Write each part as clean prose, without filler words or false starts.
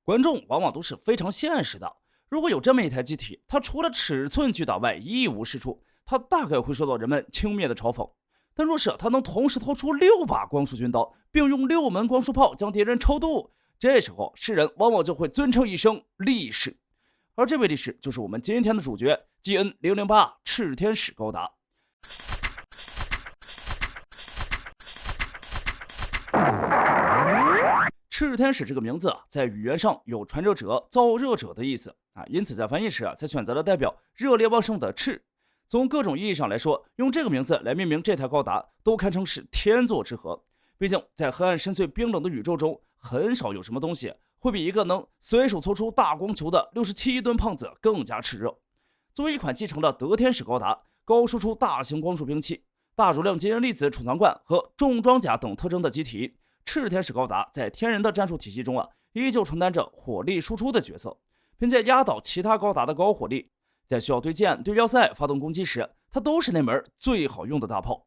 观众往往都是非常现实的。如果有这么一台机体，它除了尺寸巨大外一无是处，它大概会受到人们轻蔑的嘲讽。但若是它能同时掏出6把光束军刀，并用6门光束炮将敌人抽肚，这时候世人往往就会尊称一声力士。而这位力士就是我们今天的主角 GN008 炽天使高达。炽天使这个名字在语言上有传热者、燥热者的意思因此在翻译时才选择了代表热烈旺盛的炽。从各种意义上来说，用这个名字来命名这台高达都堪称是天作之合。毕竟在黑暗深邃冰冷的宇宙中，很少有什么东西会比一个能随手搓出大光球的67亿吨胖子更加炽热。作为一款继承了德天使高达高输出大型光束兵器、大容量基因粒子储藏罐和重装甲等特征的机体，炽天使高达在天人的战术体系中依旧承担着火力输出的角色，凭借压倒其他高达的高火力，在需要对舰、对要塞发动攻击时，它都是那门最好用的大炮。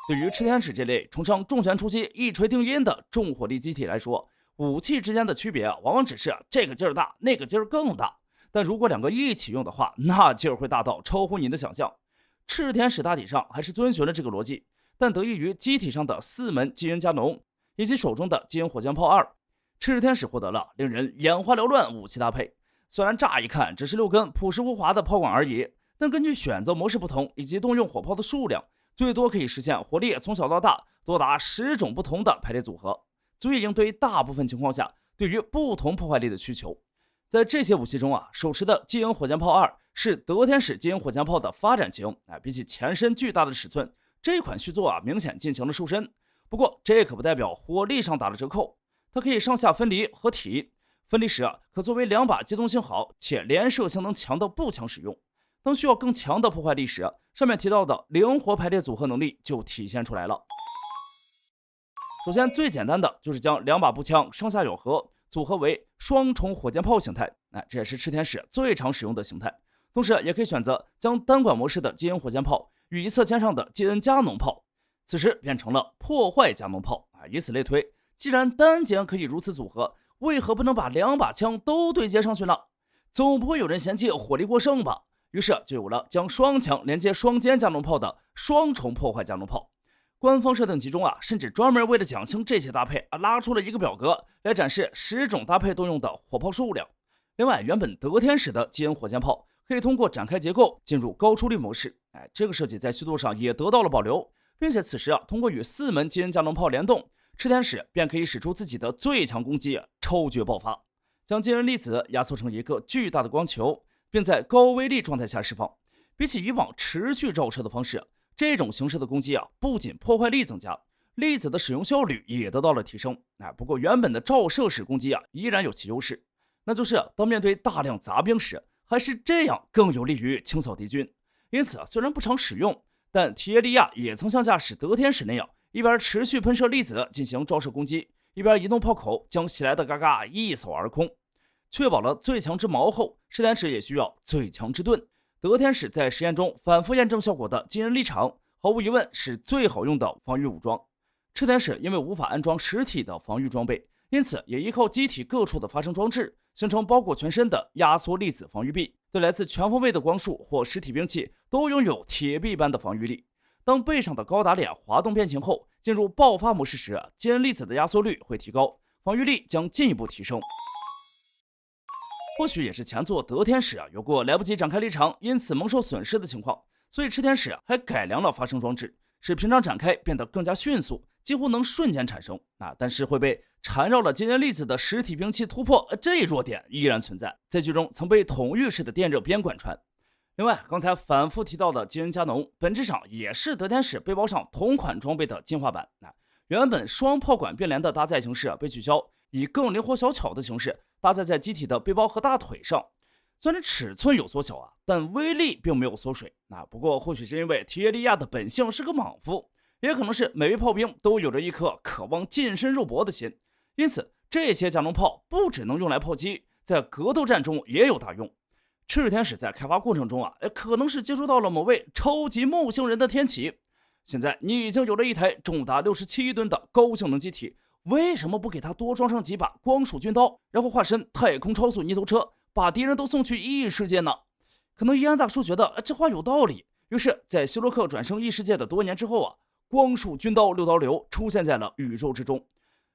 对于炽天使这类崇尚重拳出击、一锤定音的重火力机体来说，武器之间的区别往往只是这个劲儿大，那个劲儿更大。但如果两个一起用的话，那劲儿会大到超乎你的想象。炽天使大体上还是遵循了这个逻辑，但得益于机体上的4门基因加农以及手中的基因火箭炮2，炽天使获得了令人眼花缭乱武器搭配。虽然乍一看只是6根朴实无华的炮管而已，但根据选择模式不同以及动用火炮的数量，最多可以实现火力从小到大多达10种不同的排列组合，足以应对大部分情况下对于不同破坏力的需求。在这些武器中手持的基因火箭炮2是德天使基因火箭炮的发展型比起前身巨大的尺寸，这款续作明显进行了瘦身。不过这可不代表火力上打了折扣，它可以上下分离合体，分离时可作为2把机动性好且连射性能强的步枪使用。当需要更强的破坏力时，上面提到的灵活排列组合能力就体现出来了。首先最简单的就是将2把步枪上下咬合，组合为双重火箭炮形态，这也是炽天使最常使用的形态。同时也可以选择将单管模式的基因火箭炮与一侧肩上的基因加农炮，此时变成了破坏加农炮以此类推，既然单节可以如此组合，为何不能把2把枪都对接上去呢？总不会有人嫌弃火力过剩吧？于是就有了将双枪连接双肩加农炮的双重破坏加农炮。官方设定集中甚至专门为了讲清这些搭配拉出了一个表格来展示10种搭配动用的火炮数量。另外，原本德天使的基因火箭炮可以通过展开结构进入高出力模式，这个设计在续作上也得到了保留，并且此时通过与4门基因加农炮联动，炽天使便可以使出自己的最强攻击超绝爆发，将基因粒子压缩成一个巨大的光球，并在高威力状态下释放。比起以往持续照射的方式，这种形式的攻击不仅破坏力增加，粒子的使用效率也得到了提升。不过原本的照射式攻击依然有其优势，那就是当面对大量杂兵时，还是这样更有利于清扫敌军。因此虽然不常使用，但提耶利亚也曾像驾驶德天使那样，一边持续喷射粒子进行照射攻击，一边移动炮口将袭来的嘎嘎一扫而空。确保了最强之矛后，炽天使也需要最强之盾。德天使在实验中反复验证效果的基因立场，毫无疑问是最好用的防御武装。炽天使因为无法安装实体的防御装备，因此也依靠机体各处的发生装置，形成包裹全身的压缩粒子防御壁，对来自全方位的光束或实体兵器都拥有铁壁般的防御力。当背上的高达脸滑动变形后，进入爆发模式时，基因粒子的压缩率会提高，防御力将进一步提升。或许也是前作德天使有过来不及展开离场，因此蒙受损失的情况，所以炽天使还改良了发生装置，使平常展开变得更加迅速，几乎能瞬间产生。但是会被缠绕了基因粒子的实体兵器突破，这一弱点依然存在，在剧中曾被统御式的电热鞭贯穿。另外，刚才反复提到的基因加农，本质上也是德天使背包上同款装备的进化版。原本双炮管并联的搭载形式被取消，以更灵活小巧的形式搭载在机体的背包和大腿上。虽然尺寸有缩小但威力并没有缩水。不过或许是因为提耶利亚的本性是个莽夫，也可能是每位炮兵都有着一颗渴望近身肉搏的心，因此这些加农炮不只能用来炮击，在格斗战中也有大用。炽天使在开发过程中可能是接触到了某位超级木星人的天启。现在你已经有了一台重达67亿吨的高性能机体，为什么不给他多装上几把光束军刀，然后化身太空超速泥头车，把敌人都送去异世界呢？可能伊安大叔觉得这话有道理，于是，在希洛克转生异世界的多年之后啊，光束军刀六刀流出现在了宇宙之中。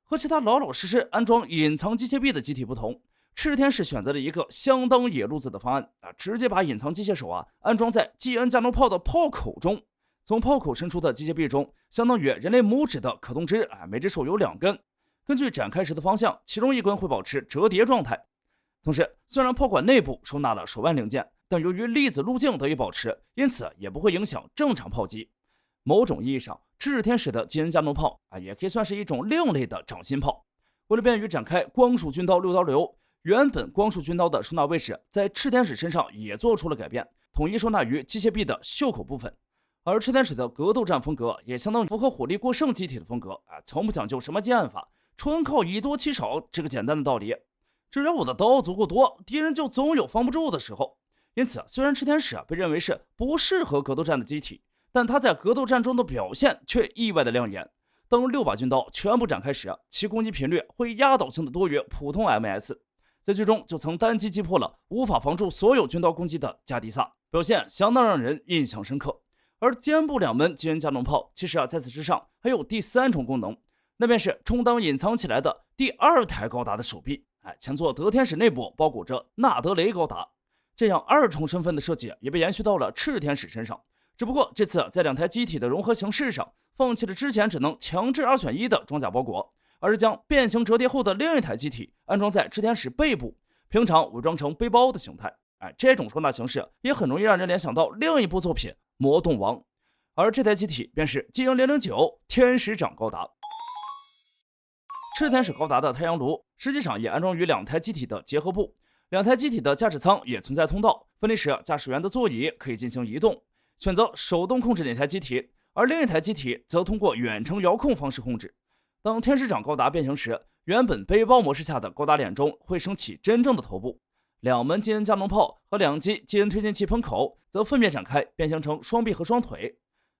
和其他老老实实安装隐藏机械臂的机体不同，赤天使选择了一个相当野路子的方案啊，直接把隐藏机械手安装在基恩加农炮的炮口中。从炮口伸出的机械臂中，相当于人类拇指的可动肢每只手有2根。根据展开时的方向，其中1根会保持折叠状态。同时，虽然炮管内部收纳了手腕零件，但由于粒子路径得以保持，因此也不会影响正常炮击。某种意义上，赤天使的基恩加农炮也可以算是一种另类的掌心炮。为了便于展开光束军刀六刀流，原本光束军刀的收纳位置在赤天使身上也做出了改变，统一收纳于机械臂的袖口部分。而赤天使的格斗战风格也相当符合火力过剩机体的风格从不讲究什么剑法，纯靠以多欺少这个简单的道理。只要我的刀足够多，敌人就总有防不住的时候。因此，虽然赤天使被认为是不适合格斗战的机体，但他在格斗战中的表现却意外的亮眼。当6把军刀全部展开时，其攻击频率会压倒性的多于普通 MS。在剧中就曾单击击破了无法防住所有军刀攻击的加迪萨，表现相当让人印象深刻。而肩部2门基恩加农炮其实在此之上还有第3重功能，那便是充当隐藏起来的第2台高达的手臂。前作德天使内部包裹着纳德雷高达，这样2重身份的设计也被延续到了赤天使身上。只不过这次在2台机体的融合形式上，放弃了之前只能强制2选1的装甲包裹，而是将变形折叠后的另一台机体安装在赤天使背部，平常伪装成背包的形态。这种收纳形式也很容易让人联想到另一部作品《魔动王》，而这台机体便是 GN009 天使长高达。赤天使高达的太阳炉实际上也安装于2台机体的结合部，2台机体的驾驶舱也存在通道，分离时驾驶员的座椅可以进行移动，选择手动控制哪台机体，而另一台机体则通过远程遥控方式控制。当天使长高达变形时，原本背包模式下的高达脸中会升起真正的头部，2门基恩加农炮和2击基恩推进器喷口则分别展开变形成双臂和双腿。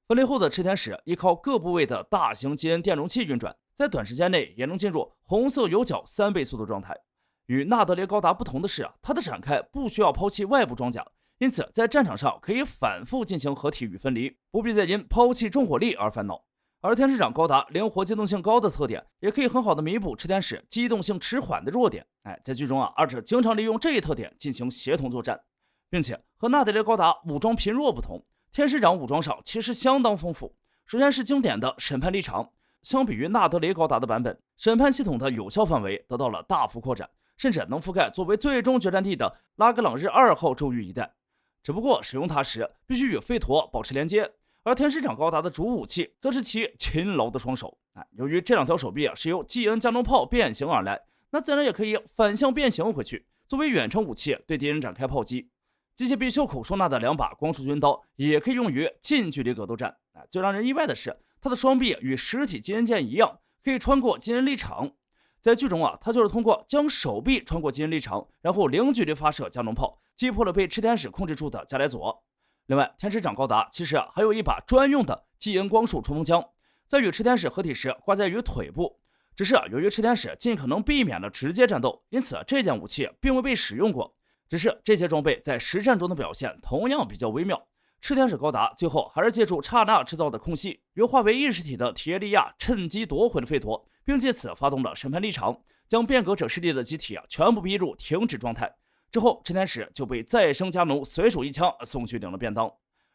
分离后的赤天使依靠各部位的大型基恩电容器运转，在短时间内也能进入红色有角3倍速的状态。与纳德雷高达不同的是它的展开不需要抛弃外部装甲，因此在战场上可以反复进行合体与分离，不必再因抛弃重火力而烦恼。而天使长高达灵活机动性高的特点，也可以很好的弥补赤天使机动性迟缓的弱点。在剧中二者经常利用这一特点进行协同作战，并且和纳德雷高达武装贫弱不同，天使长武装上其实相当丰富。首先是经典的审判立场，相比于纳德雷高达的版本，审判系统的有效范围得到了大幅扩展，甚至能覆盖作为最终决战地的拉格朗日2号州域一带。只不过使用它时必须与费陀保持连接，而天使长高达的主武器则是其勤劳的双手。由于这2条手臂是由基恩加农炮变形而来，那自然也可以反向变形回去，作为远程武器对敌人展开炮击。机械臂袖口收纳的2把光束军刀也可以用于近距离格斗战。最让人意外的是，它的双臂与实体基恩剑一样，可以穿过基恩立场。在剧中它就是通过将手臂穿过基恩立场，然后零距离发射加农炮，击破了被赤天使控制住的加莱佐。另外，天使长高达其实还有一把专用的基恩光束冲锋枪，在与赤天使合体时挂在于腿部。只是由于赤天使尽可能避免了直接战斗，因此这件武器并未被使用过。只是这些装备在实战中的表现同样比较微妙。赤天使高达最后还是借助刹那制造的空隙，由化为意识体的提耶利亚趁机夺回了费陀，并借此发动了审判立场，将变革者势力的机体全部逼入停止状态。之后，赤天使就被再生加农随手一枪送去领了便当，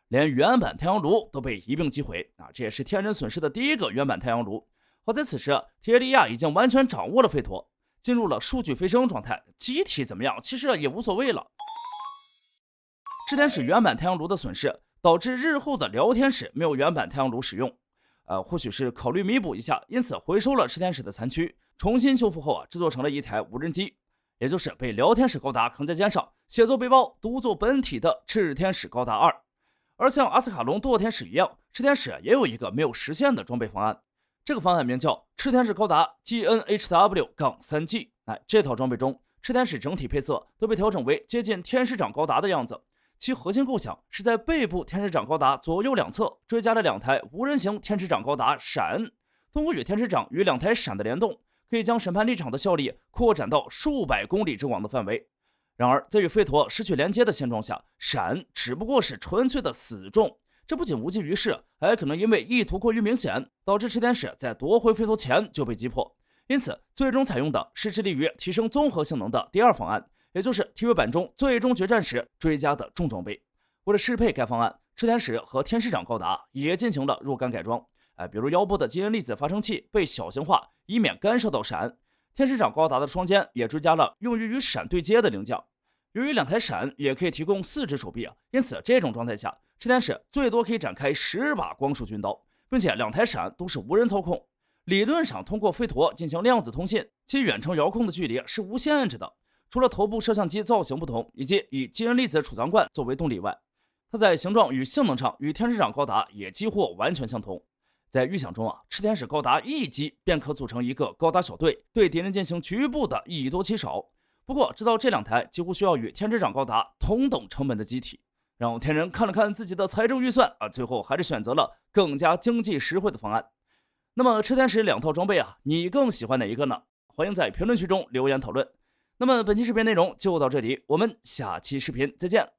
连原版太阳炉都被一并击毁这也是天人损失的第1个原版太阳炉。好在此时提耶利亚已经完全掌握了费陀，进入了数据飞升状态，机体怎么样其实也无所谓了。赤天使原版太阳炉的损失导致日后的辽天使没有原版太阳炉使用，或许是考虑弥补一下，因此回收了赤天使的残躯，重新修复后制作成了一台无人机，也就是被辽天使高达扛在肩上，写作背包，独坐本体的赤天使高达2。而像阿斯卡隆堕天使一样，赤天使也有一个没有实现的装备方案，这个方案名叫赤天使高达 GNHW-3G。这套装备中，赤天使整体配色都被调整为接近天使长高达的样子。其核心构想是在背部天使长高达左右两侧追加了2台无人型天使长高达闪，通过与天使长与2台闪的联动，可以将审判立场的效力扩展到数百公里之广的范围。然而，在与吠陀失去连接的现状下，闪只不过是纯粹的死中。这不仅无济于事，还可能因为意图过于明显，导致池田史在夺回吠陀前就被击破。因此，最终采用的是致力于提升综合性能的第二方案，也就是 TV 版中最终决战时追加的重装备。为了适配该方案，池田史和天使长高达也进行了若干改装。比如腰部的基因粒子发生器被小型化，以免干涉到闪。天使长高达的双肩也追加了用于与闪对接的零件。由于两台闪也可以提供4只手臂，因此这种状态下，池田史最多可以展开10把光束军刀，并且两台闪都是无人操控。理论上，通过吠陀进行量子通信，其远程遥控的距离是无限制的。除了头部摄像机造型不同，以及以基因粒子储藏罐作为动力外，它在形状与性能上与天使长高达也几乎完全相同。在预想中池田史高达一击便可组成一个高达小队，对敌人进行局部的以多欺少。不过，制造这2台几乎需要与天之长高达同等成本的机体，让天人看了看自己的财政预算最后还是选择了更加经济实惠的方案。那么池田史2套装备你更喜欢哪一个呢？欢迎在评论区中留言讨论。那么本期视频内容就到这里，我们下期视频再见。